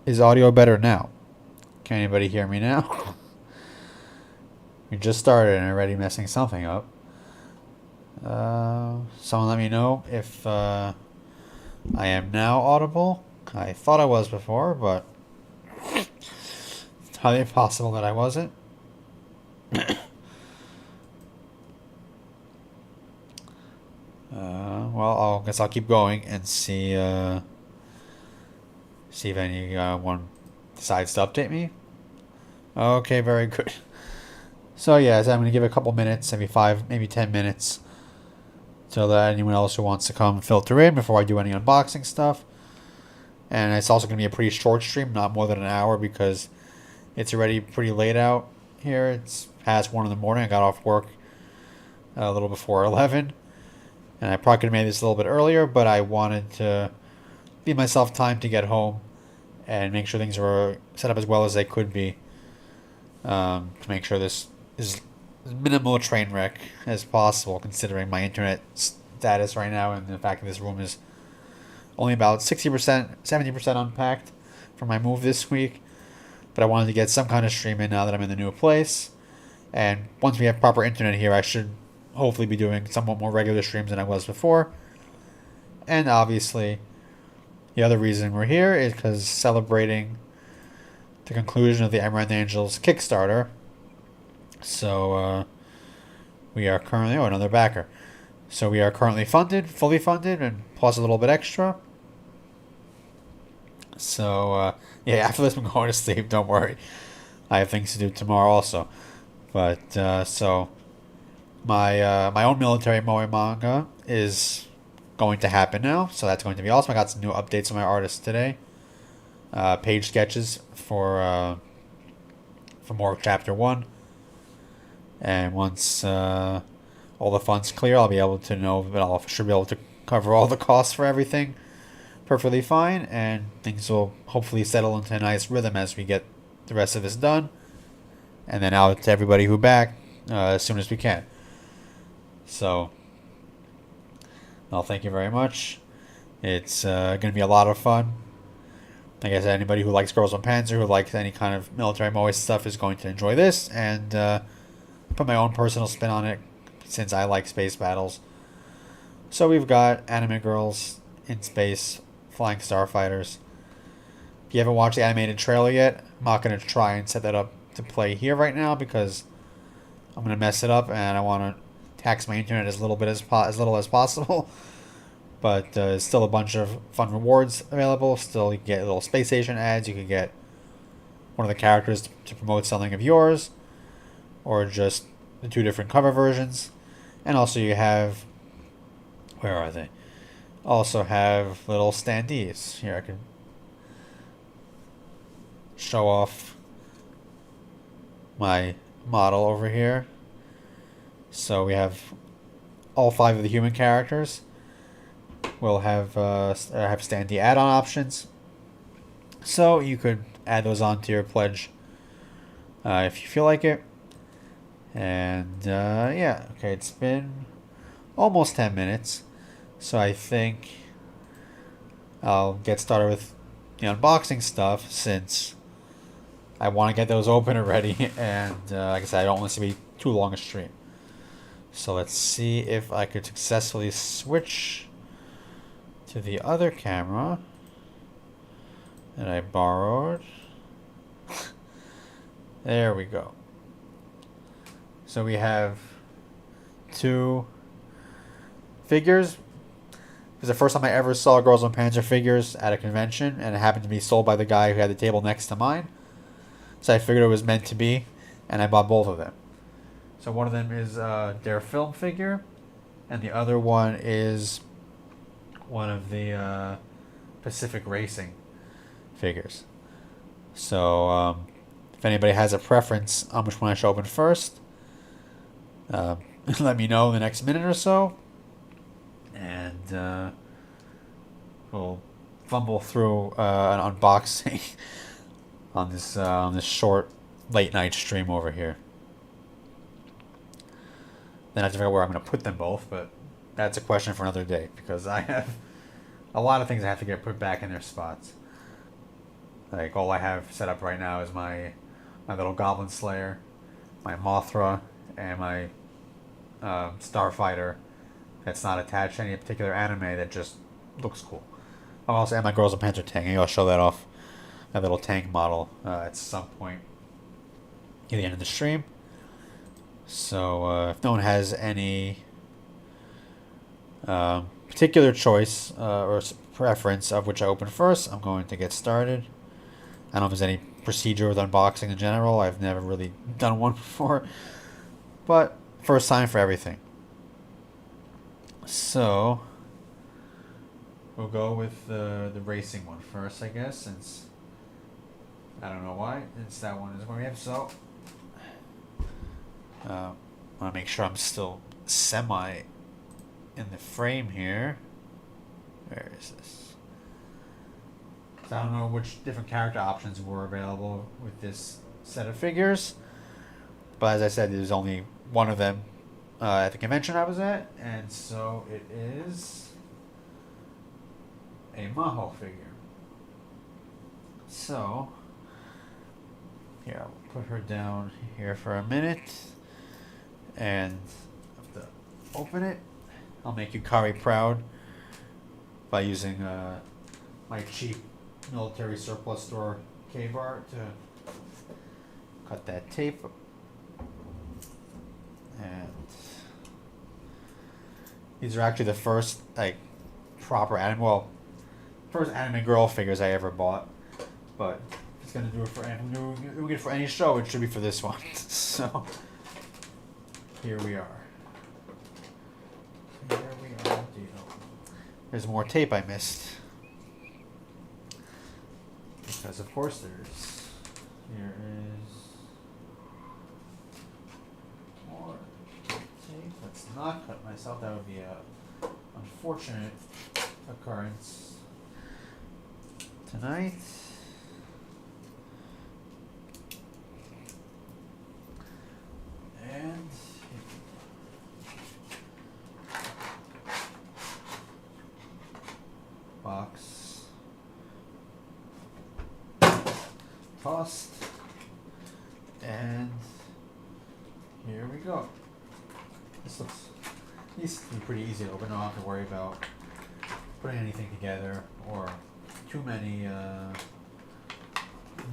Is audio better now? Can anybody hear me now? We just started and already messing something up. Someone let me know if I am now audible. I thought I was before, but it's highly possible that I wasn't. Well, I guess I'll keep going and see if anyone decides to update me. Okay, very good. So yeah, so I'm gonna give it a couple minutes, maybe 5, maybe 10 minutes, so that anyone else who wants to come filter in before I do any unboxing stuff. And it's also gonna be a pretty short stream, not more than an hour, because it's already pretty late out here. It's past 1 in the morning. I got off work a little before 11, and I probably could have made this a little bit earlier, but I wanted to give myself time to get home and make sure things were set up as well as they could be, to make sure this is as minimal a train wreck as possible, considering my internet status right now and the fact that this room is only about 60%, 70% unpacked from my move this week. But I wanted to get some kind of stream in now that I'm in the new place. And once we have proper internet here, I should hopefully be doing somewhat more regular streams than I was before. And obviously, the other reason we're here is because celebrating the conclusion of the Amaranth Angels Kickstarter. So we are currently, another backer. So we are currently funded, fully funded, and plus a little bit extra. So yeah, after this I'm going to sleep. Don't worry, I have things to do tomorrow also. But so my own military moe manga is going to happen now, so that's going to be awesome. I got some new updates on my artist today. Page sketches for more chapter 1. And once all the funds clear, I'll be able to know, but I should be able to cover all the costs for everything perfectly fine, and things will hopefully settle into a nice rhythm as we get the rest of this done, and then out to everybody who backed as soon as we can. So, well, thank you very much. It's going to be a lot of fun. Like I said, anybody who likes Girls on Panzer, who likes any kind of military moe stuff, is going to enjoy this, and put my own personal spin on it since I like space battles. So we've got anime girls in space flying starfighters. If you haven't watched the animated trailer yet, I'm not going to try and set that up to play here right now because I'm going to mess it up and I want to tax my internet as little as possible. But there's still a bunch of fun rewards available. Still, you can get little space station ads. You can get one of the characters to promote something of yours, or just the 2 different cover versions. And also you have, where are they? Also have little standees. Here I can show off my model over here. So we have all 5 of the human characters. We'll have standee add-on options. So you could add those onto your pledge if you feel like it. And yeah, okay, it's been almost 10 minutes, so I think I'll get started with the unboxing stuff since I want to get those open already, and like I said, I don't want this to be too long a stream. So let's see if I could successfully switch to the other camera that I borrowed. There we go. So we have 2 figures. It was the first time I ever saw Girls on Panzer figures at a convention, and it happened to be sold by the guy who had the table next to mine. So I figured it was meant to be, and I bought both of them. So one of them is their film figure, and the other one is one of the Pacific Racing figures. So if anybody has a preference on which one I should open first, let me know in the next minute or so, and we'll fumble through an unboxing on this short late night stream over here. Then I have to figure out where I'm going to put them both, but that's a question for another day because I have a lot of things I have to get put back in their spots. Like, all I have set up right now is my little Goblin Slayer, my Mothra, and my Starfighter that's not attached to any particular anime that just looks cool. I'll also add my Girls and Panzer tank. Maybe I'll show that off, that little tank model, at some point at the end of the stream. So if no one has any particular choice or preference of which I open first, I'm going to get started. I don't know if there's any procedure with unboxing in general. I've never really done one before, but first time for everything. So we'll go with the racing one first, I guess, since I don't know why. Since that one is where we have. So I want to make sure I'm still semi in the frame here. Where is this? So I don't know which different character options were available with this set of figures, but as I said, there's only one of them at the convention I was at, and so it is a Maho figure. So here, I'll put her down here for a minute, and have to open it. I'll make Yukari proud by using my cheap military surplus store K-bar to cut that tape. And these are actually the first proper first anime girl figures I ever bought. But if it's gonna do it for doing it for any show, it should be for this one. So here we are. There's more tape I missed. Because of course there's. Here is more tape. Let's not cut myself. That would be a unfortunate occurrence tonight. And box tossed, and here we go. This needs to be pretty easy to open. I don't have to worry about putting anything together or too many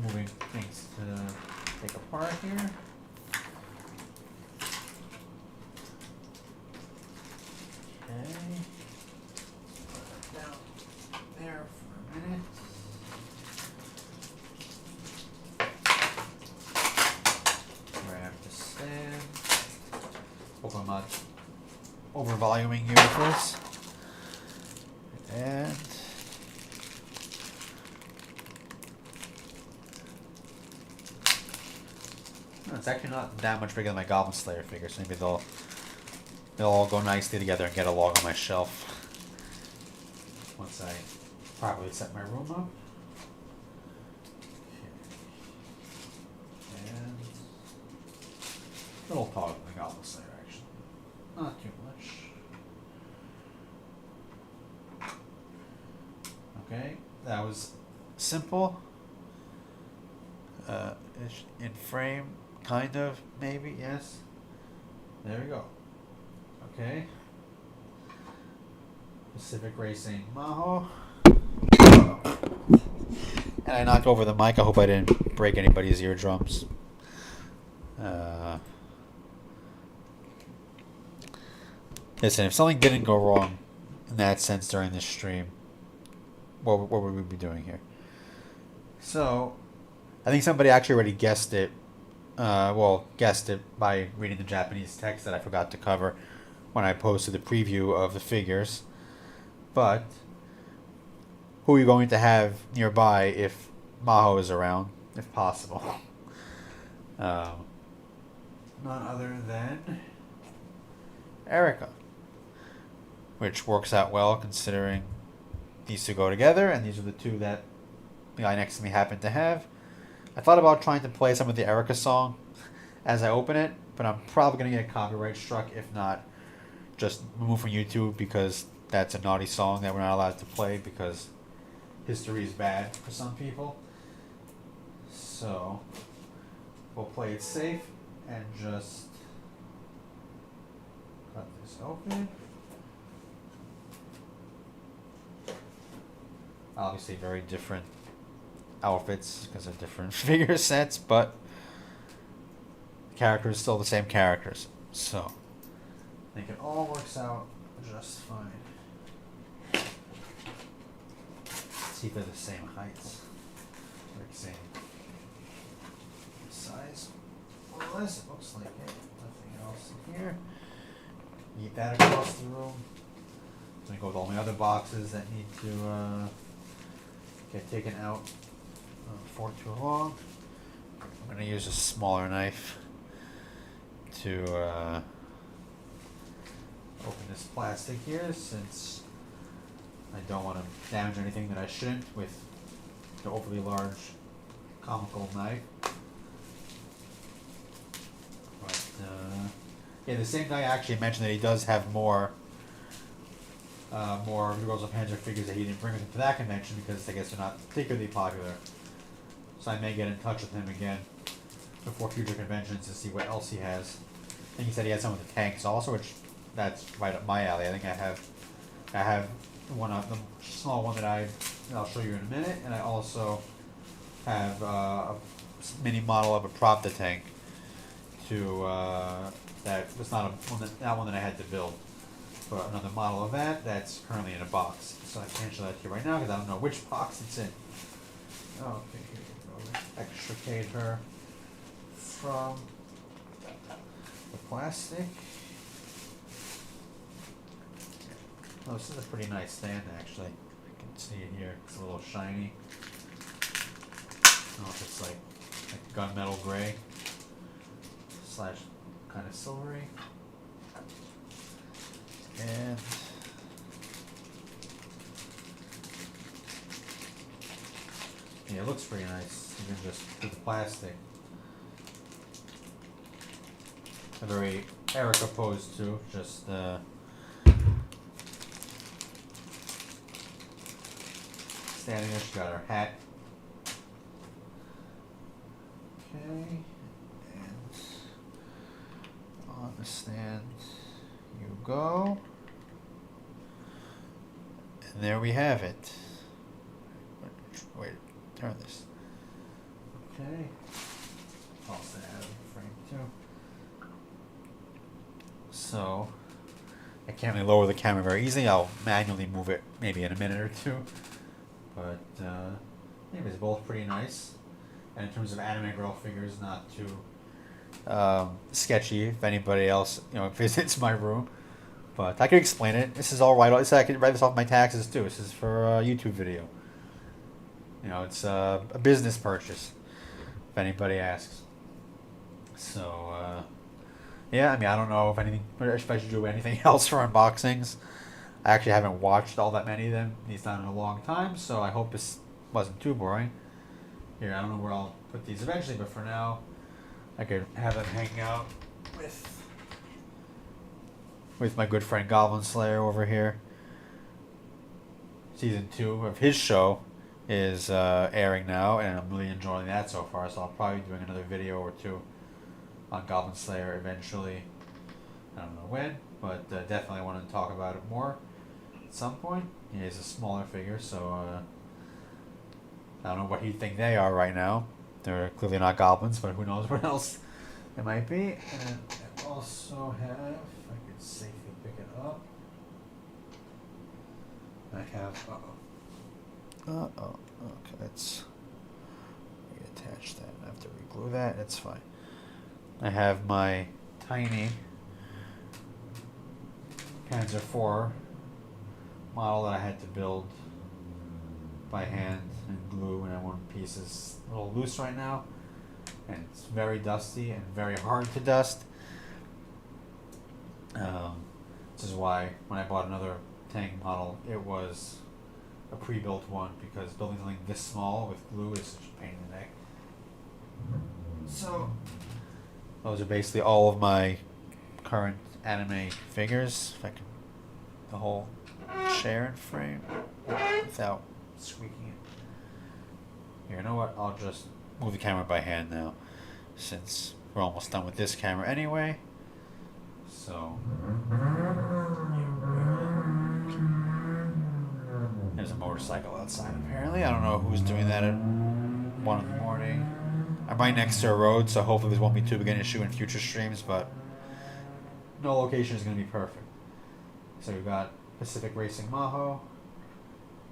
moving things to take apart here. Okay. Put that down there for a minute. Where I have to stand. Hope I'm not over voluming you with this. And it's actually not that much bigger than my Goblin Slayer figure, so maybe they'll all go nicely together and get along on my shelf once I properly set my room up. Okay. And a little taller than the Goblin Slayer, actually. Not too much. Okay, that was simple. In frame, kind of, maybe, yes. There we go. Okay. Pacific Racing Maho. And I knocked over the mic. I hope I didn't break anybody's eardrums. Listen, if something didn't go wrong in that sense during this stream, what would we be doing here? So, I think somebody actually already guessed it. Guessed it by reading the Japanese text that I forgot to cover when I posted the preview of the figures. But who are you going to have nearby if Maho is around, if possible? None other than Erica, which works out well considering these two go together, and these are the two that the guy next to me happened to have. I thought about trying to play some of the Erica song as I open it, but I'm probably going to get copyright struck, if not just removed from YouTube, because that's a naughty song that we're not allowed to play because history is bad for some people. So we'll play it safe and just cut this open. Obviously very different outfits because of different figure sets, but the characters still the same characters. So I think it all works out just fine. Let's see if they're the same heights. Or the same size. Well, this it looks like it. Nothing else in here. Eat that across the room. Then go with all my other boxes that need to get taken out for too long. I'm going to use a smaller knife to open this plastic here, since I don't want to damage anything that I shouldn't with the overly large comical knife. But yeah, the same guy actually mentioned that he does have more Girls of Panzer figures that he didn't bring with him to that convention because I guess they're not particularly popular. So I may get in touch with him again before future conventions to see what else he has. I think he said he had some of the tanks also, which that's right up my alley. I think I have one of the small one that I'll show you in a minute, and I also have a mini model of a Pravda tank that was not that one that I had to build. But another model of that's currently in a box. So I can't show that to you right now because I don't know which box it's in. Okay, here we go. Extricate her from the plastic. Oh, this is a pretty nice stand actually. I can see it here. It's a little shiny. I don't know if it's like gunmetal gray / kind of silvery. And yeah, it looks pretty nice, even just with the plastic. A very Erica pose too, just standing there. She got her hat. Okay, and on the stand you go. And there we have it. Wait, turn this. Okay. Also have a frame too. So, I can't really lower the camera very easily. I'll manually move it maybe in a minute or two. But, anyways, both pretty nice. And in terms of anime girl figures, not too sketchy if anybody else visits my room. But I can explain it. This is all right. I can write this off my taxes too. This is for a YouTube video. It's a business purchase, if anybody asks. So, yeah, I mean, I don't know if I should do anything else for unboxings. I actually haven't watched all that many of them. These not in a long time, so I hope this wasn't too boring. Here, I don't know where I'll put these eventually, but for now, I could have them hanging out with my good friend Goblin Slayer over here. Season 2 of his show is airing now, and I'm really enjoying that so far, so I'll probably be doing another video or two on Goblin Slayer eventually. I don't know when, but definitely want to talk about it more at some point. He is a smaller figure, so I don't know what you think they are right now. They're clearly not goblins, but who knows what else it might be. And I also have, if I could safely pick it up, I have, okay, let's reattach that. I have to reglue that, it's fine. I have my tiny Panzer IV model that I had to build by hand and glue, and one piece is a little loose right now, and it's very dusty and very hard to dust. This is why when I bought another tank model, it was a pre-built one, because building something this small with glue is such a pain in the neck. So those are basically all of my current anime figures. If I can, the whole chair and frame without squeaking it. Here, you know what? I'll just move the camera by hand now, since we're almost done with this camera anyway. So there's a motorcycle outside apparently. I don't know who's doing that at 1 in the morning. I'm right next to a road, so hopefully this won't be too big an issue in future streams, but no location is going to be perfect. So we've got Pacific Racing Maho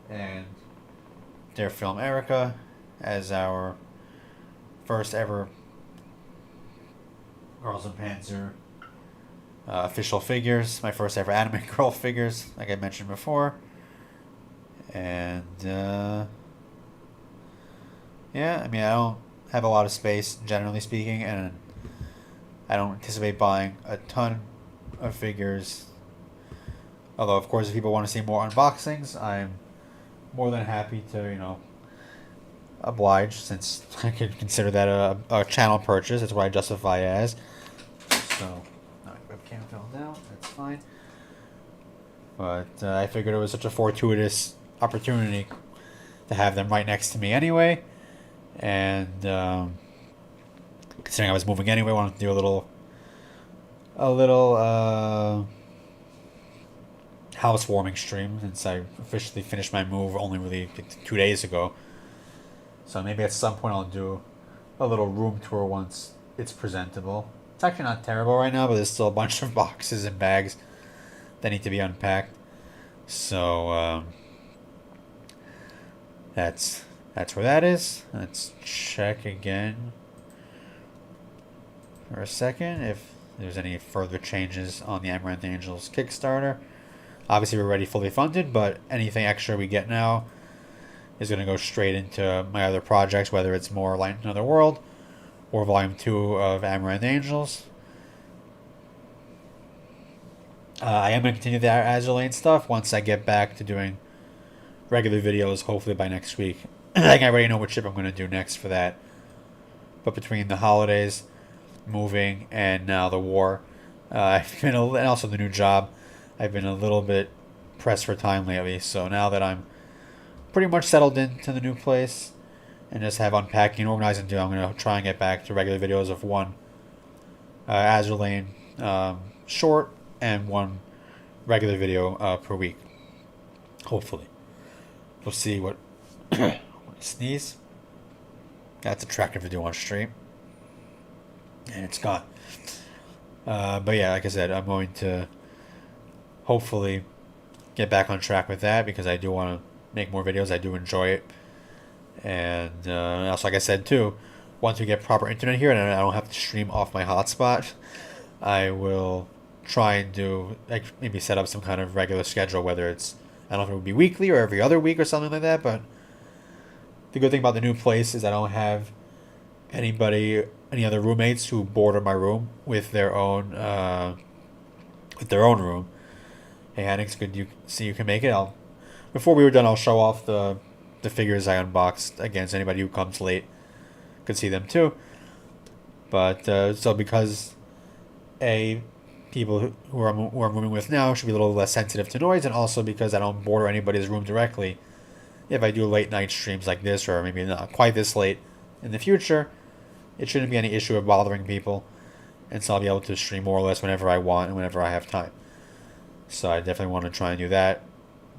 and Dare Film Erica as our first ever Girls and Panzer official figures. My first ever anime girl figures, like I mentioned before. And yeah, I mean, I don't have a lot of space, generally speaking, and I don't anticipate buying a ton of figures. Although, of course, if people want to see more unboxings, I'm more than happy to, oblige, since I could consider that a channel purchase. That's what I justify as. So, my webcam fell down. That's fine. But I figured it was such a fortuitous opportunity to have them right next to me anyway. And considering I was moving anyway, I wanted to do a little housewarming stream, since I officially finished my move only really 2 days ago. So maybe at some point I'll do a little room tour once it's presentable. It's actually not terrible right now, but there's still a bunch of boxes and bags that need to be unpacked. So that's where that is. Let's check again for a second if there's any further changes on the Amaranth Angels Kickstarter. Obviously, we're already fully funded, but anything extra we get now is going to go straight into my other projects, whether it's more Light in Another World or Volume 2 of Amaranth Angels. I am going to continue the Azure Lane stuff once I get back to doing regular videos, hopefully by next week. I think I already know what ship I'm going to do next for that. But between the holidays, moving, and now the war, and also the new job, I've been a little bit pressed for time lately. So now that I'm pretty much settled into the new place and just have unpacking and organizing to do, I'm going to try and get back to regular videos of one Azure Lane short and one regular video per week. Hopefully. We'll see what... Sneeze. That's a tracker video on stream. And it's gone. But yeah, like I said, I'm going to hopefully get back on track with that, because I do want to make more videos. I do enjoy it. And also, like I said too, once we get proper internet here and I don't have to stream off my hotspot, I will try and do, like, maybe set up some kind of regular schedule, whether it's, I don't know if it would be weekly or every other week or something like that. But the good thing about the new place is I don't have any other roommates who border my room with their own room. Hey, Hannix, good you see you can make it. Before we were done, I'll show off the figures I unboxed. Again, so anybody who comes late could see them too. But so because people who I'm rooming with now should be a little less sensitive to noise, and also because I don't border anybody's room directly, if I do late night streams like this, or maybe not quite this late in the future, it shouldn't be any issue of bothering people, and so I'll be able to stream more or less whenever I want and whenever I have time. So I definitely want to try and do that.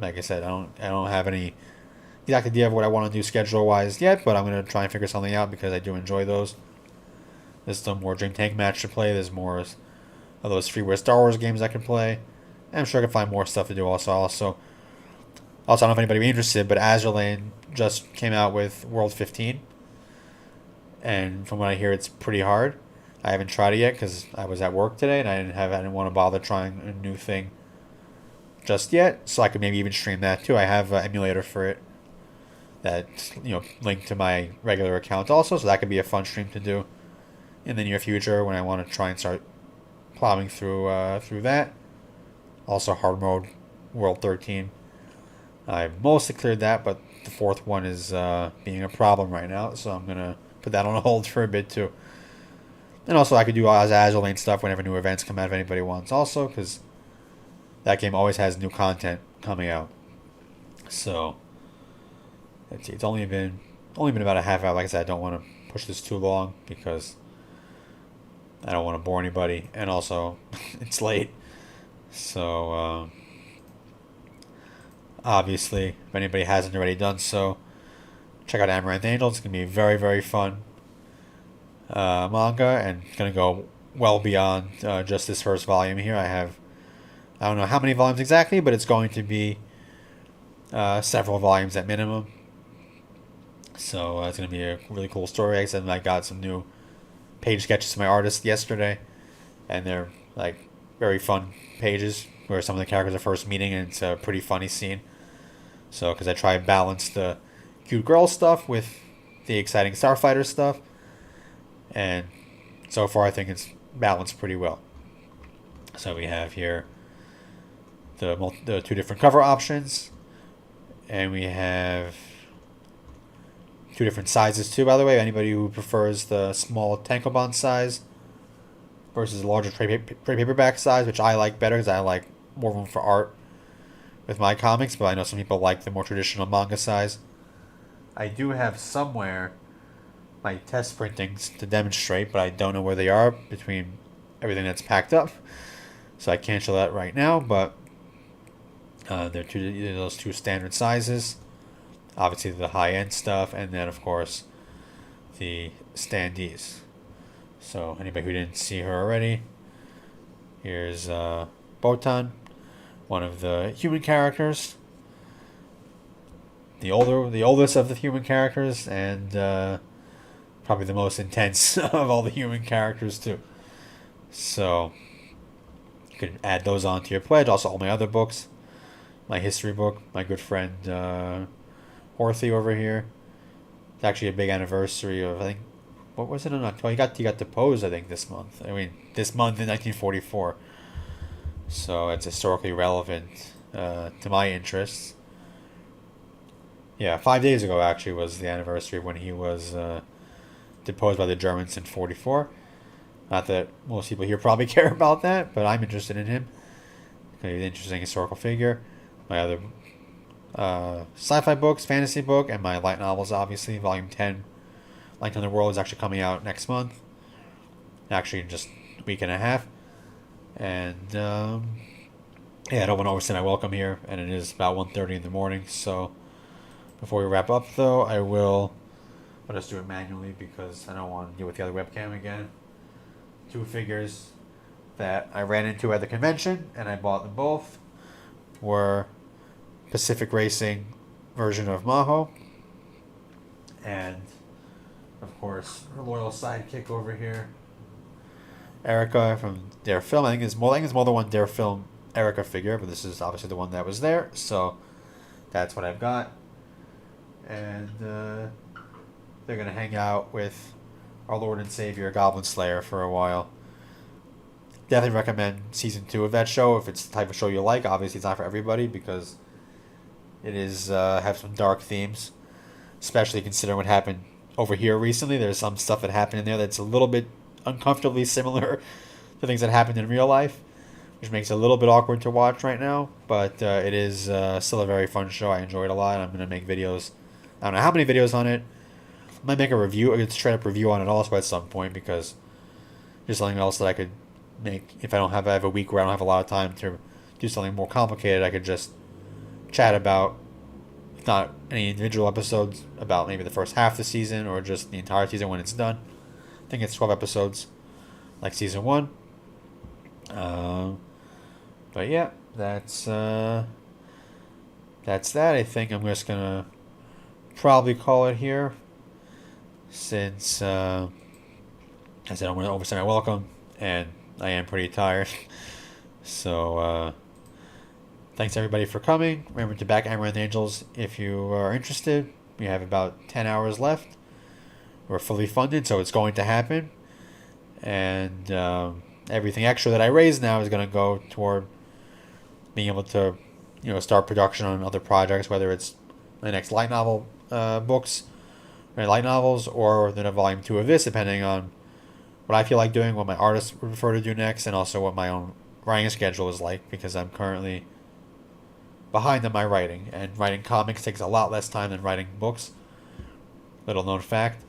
Like I said, I don't have any exact idea of what I want to do schedule wise yet, but I'm going to try and figure something out, because I do enjoy those. There's still more Dream Tank Match to play. There's more of those freeware Star Wars games I can play. And I'm sure I can find more stuff to do also. Also, I don't know if anybody would be interested, but Azure Lane just came out with World 15. And from what I hear, it's pretty hard. I haven't tried it yet because I was at work today and I didn't want to bother trying a new thing just yet. So I could maybe even stream that too. I have an emulator for it that's linked to my regular account also, so that could be a fun stream to do in the near future when I want to try and start plowing through that. Also, hard mode World 13. I mostly cleared that, but the fourth one is being a problem right now, so I'm gonna put that on hold for a bit too. And also, I could do Azure Lane stuff whenever new events come out if anybody wants also, because that game always has new content coming out. So let's see, it's only been about a half hour. Like I said, I don't want to push this too long because I don't want to bore anybody, and also it's late. So obviously, if anybody hasn't already done so, check out Amaranth Angels. It's gonna be very, very fun manga, and it's gonna go well beyond just this first volume here. I don't know how many volumes exactly, but it's going to be several volumes at minimum. So it's going to be a really cool story. Like I said, I got some new page sketches from my artist yesterday, and they're like very fun pages where some of the characters are first meeting, and it's a pretty funny scene. So, because I try to balance the cute girl stuff with the exciting Starfighter stuff, and so far I think it's balanced pretty well. So we have here the two different cover options, and we have two different sizes too, by the way. Anybody who prefers the small tankobon size versus the larger trade paperback size, which I like better because I like more room for art with my comics, but I know some people like the more traditional manga size. I do have somewhere my test printings to demonstrate, but I don't know where they are between everything that's packed up, so I can't show that right now, but they're those two standard sizes. Obviously the high-end stuff, and then of course the standees. So anybody who didn't see her already, here's Botan, one of the human characters, the oldest of the human characters, and probably the most intense of all the human characters too. So you could add those onto your pledge. Also all my other books, my history book, my good friend Horthy over here. It's actually a big anniversary of, I think, what was it in October? He got deposed, I think, this month. I mean, this month in 1944. So it's historically relevant to my interests. Yeah, 5 days ago actually was the anniversary when he was deposed by the Germans in 44. Not that most people here probably care about that, but I'm interested in him. He's an interesting historical figure. My other sci-fi books, fantasy book, and my light novels, obviously. Volume 10, Light on the World, is actually coming out next month. Actually, in just a week and a half. And, yeah, I don't want to overstay my welcome here, and it is about 1:30 in the morning, so before we wrap up, though, I'll just do it manually because I don't want to deal with the other webcam again. Two figures that I ran into at the convention, and I bought them both, were Pacific Racing version of Maho, and of course her loyal sidekick over here, Erica from Dare Film. I think it's more than one Dare Film Erica figure, but this is obviously the one that was there, so that's what I've got. And they're gonna hang out with our Lord and Savior Goblin Slayer for a while. Definitely recommend season 2 of that show if it's the type of show you like. Obviously, it's not for everybody because it is have some dark themes, especially considering what happened over here recently. There's some stuff that happened in there that's a little bit uncomfortably similar to things that happened in real life, which makes it a little bit awkward to watch right now. But it is still a very fun show. I enjoy it a lot. I'm going to make videos. I don't know how many videos on it. I might make a straight up review on it also at some point because there's something else that I could make if I have a week where I don't have a lot of time to do something more complicated. I could just chat about, if not any individual episodes, about maybe the first half of the season or just the entire season when it's done. I think it's 12 episodes, like season 1. But yeah, that's that. I think I'm just gonna probably call it here, since I said I'm gonna overstay my welcome, and I am pretty tired. So thanks everybody for coming. Remember to back Amaranth Angels if you are interested. We have about 10 hours left. We're fully funded, so it's going to happen. And everything extra that I raise now is going to go toward being able to, start production on other projects, whether it's the next light novel books, or light novels, or then a volume 2 of this, depending on what I feel like doing, what my artists would prefer to do next, and also what my own writing schedule is like, because I'm currently behind on my writing, and writing comics takes a lot less time than writing books. Little known fact.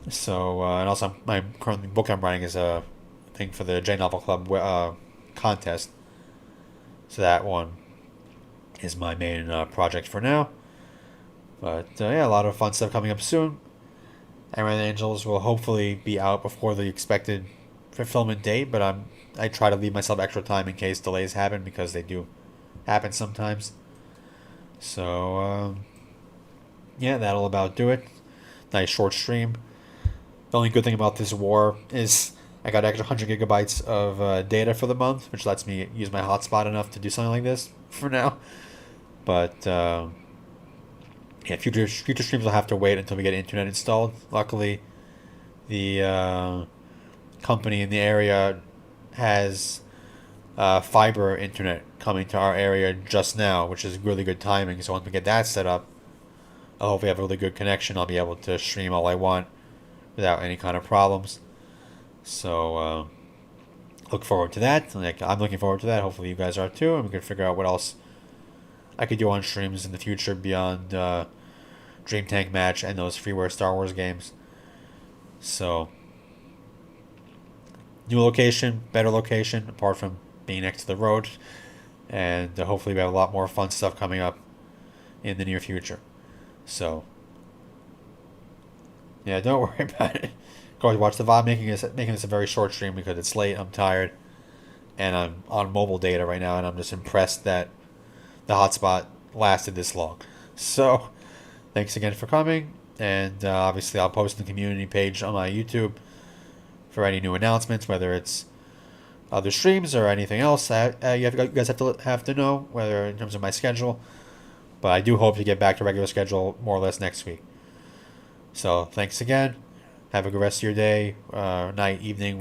So and also my current book I'm writing is a thing for the J Novel Club contest. So that one is my main project for now. But yeah, a lot of fun stuff coming up soon. Amaranth Angels will hopefully be out before the expected fulfillment date, but I try to leave myself extra time in case delays happen because they do happen sometimes. So yeah, that'll about do it. Nice short stream. The only good thing about this war is I got extra 100 gigabytes of data for the month, which lets me use my hotspot enough to do something like this for now. But yeah, future streams will have to wait until we get internet installed. Luckily, the company in the area has fiber internet coming to our area just now, which is really good timing. So once we get that set up, I hope we have a really good connection. I'll be able to stream all I want without any kind of problems. So look forward to that. Like I'm looking forward to that. Hopefully you guys are too, and we can figure out what else I could do on streams in the future beyond Dream Tank Match and those freeware Star Wars games. So new location, better location, apart from being next to the road, and hopefully we have a lot more fun stuff coming up in the near future. So yeah, don't worry about it. Go watch the VOD. Making this a very short stream because it's late. I'm tired, and I'm on mobile data right now, and I'm just impressed that the hotspot lasted this long. So thanks again for coming, and obviously I'll post the community page on my YouTube for any new announcements, whether it's other streams or anything else that you guys have to know, whether in terms of my schedule. But I do hope to get back to regular schedule more or less next week. So thanks again. Have a good rest of your day, night, evening,